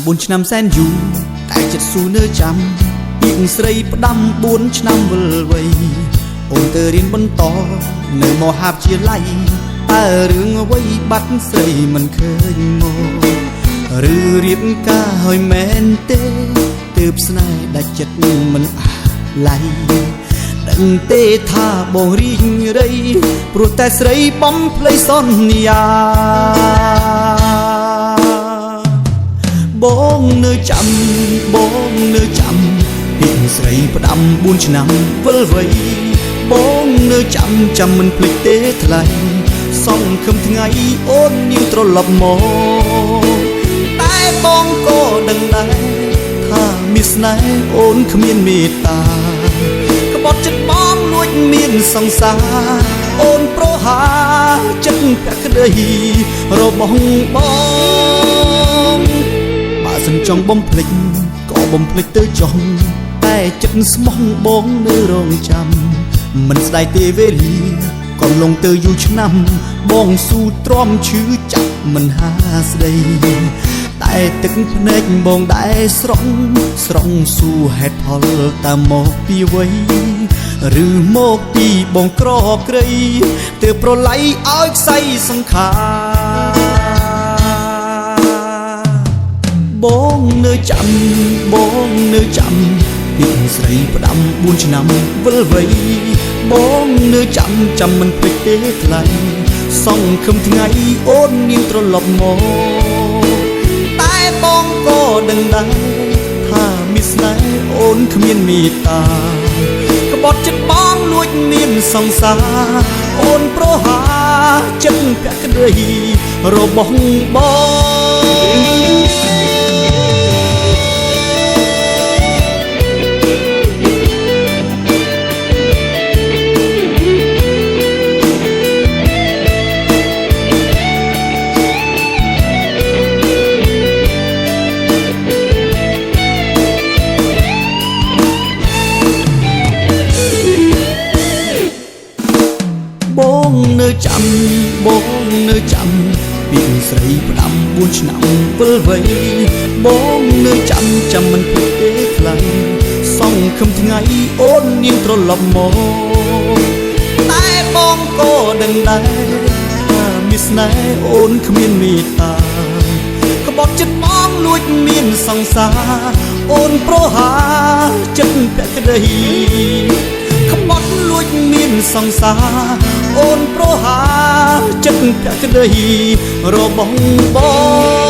4 ឆ្នាំសែនយូរតែចិត្តស៊ូនៅចាំពីស្រីផ្ដាំ4 ឆ្នាំវិលវ័យអូនទៅរៀនបន្តនៅមហាវិទ្យាល័យតើរឿងអ្វីបាត់ស្រីមិនឃើញមកឬរៀបការហើយមែនទេទើបស្នេហ៍ដាច់ចិត្តមិនអាឡ័យដឹងទេថាបងរីងរៃព្រោះតែស្រីបំភ្លៃសន្យាបងនៅចាំបងនៅចាំពីស្រីផ្ដាំ4 ឆ្នាំវិលវ័យបងនៅចាំមិនភ្លេចទេថ្លៃសង្ឃឹមថ្ងៃអូននាងត្រឡប់មកតែបងក៏ដឹងដែរថាមានស្នេហ៍អូនគ្មានមេត្តាក្បត់ចិត្តបងលួចមានសង្សារអូនប្រហាចិត្តភក្តីរបស់បងបើសិនចង់បំភ្លេចក៏បំភ្លេចទៅចុះតែចិត្តស្មោះបងនៅរងចាំមិនស្ដាយទេវេលាក៏លងទៅយូរឆ្នាំបងស៊ូទ្រាំឈឺចាប់មិនហាស្ដីតែទឹកភ្នែកបងដែរស្រង់ស៊ូហេតុផលតាមមកពីវ័យឬមកពីបងក្រក្រៃទើបប្រឡ័យឲ្យខ្សែសង្ខារបងនៅចាំបងនៅចាំពីស្រីផ្ដាំ4 ឆ្នាំវិលវ័យបងនៅចាំមិនភ្លេចទេថ្លៃសង្ឃឹមថ្ងៃអូននាងត្រឡប់មកតែបងក៏ដឹងដែរថាមានស្នេហ៍អូនគ្មានមេត្តាក្បត់ចិត្តបងលួចមានសង្សារអូនប្រហាចិត្តភក្តីរបស់បងបងនៅចាំបងនៅចាំពីស្រីផ្ដាំ4 ឆ្នាំវិលវ័យបងនៅចាំមិនភ្លេចទេថ្លៃសង្ឃឹមថ្ងៃអូននាងត្រឡប់មកតែបងក៏ដឹងដែរថាមានស្នេហ៍អូនគ្មានមេត្តាក្បត់ចិត្តបងលួចមានសង្សារអូនប្រហាចិត្តភក្តីក្បត់លួចមានសង្សារអូនប្រហាចិត្តភក្តីរបស់បង